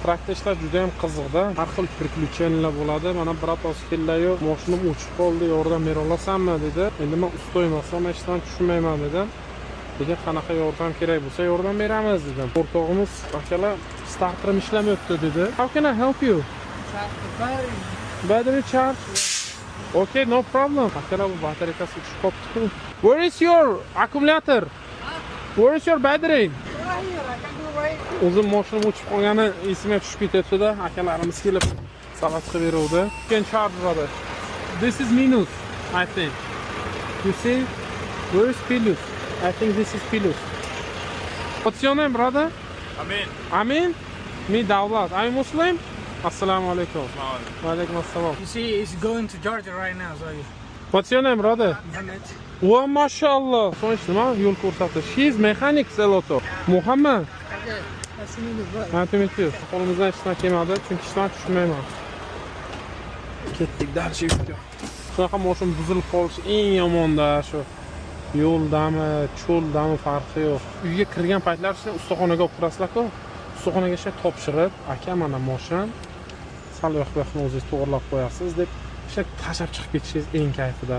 Traktor ishlash juda ham qiziqda. Har xil priключениyalar bo'ladi. Mana bratos kellayu, mashinam o'chib qoldi, yordam bera olasanmi dedi. Endi men usta emasman, hech narsa tushunmayman dedim. Degan qanaqa yordam kerak bo'lsa yordam beramiz dedim. O'rtog'imiz akalar starterim ishlamayapti dedi. How can I help you? Battery charge. Okay, no problem. Akalar bu batareykasi tushib qolibdi. Where is your accumulator? Where is your battery? O'zim mashinam o'chib qolgani esimga tushib ketyapti-da. Akalarimiz kelib savat qilib beruvdi. You can charge brother. This is minus, I think. You see? Where is plus? I think this is plus. What's your name, brother? Amin. Amin? Me Davlat. Are you Muslim? Assalamu alaikum. Wa alaikum assalam. You see, it's going to Georgia right now, so What's your name, brother? Muhammad. Wow, mashallah. So'nish nima yo'l ko'rsatdi. She is mechanic Zeloto. Muhammad. Okay, that's me as well. Nice to meet you. Qo'limizdan hech narsa kelmadi, chunki hech narsa tushunmayman. Ketdik dальше yurdik. Shunaqa mashina buzilib qolishi eng yomonda shu. Yo'ldami, cho'ldami farqi yo'q. Uyga kirgan paytlar siz ustaxonaga olib kirasizlar-ku. Ustaxonaga shay topshirib, aka mana mashinam sal yoqni o'zingiz to'g'rilab qo'yasiz deb shay tashlab chiqib ketishingiz eng kayfida.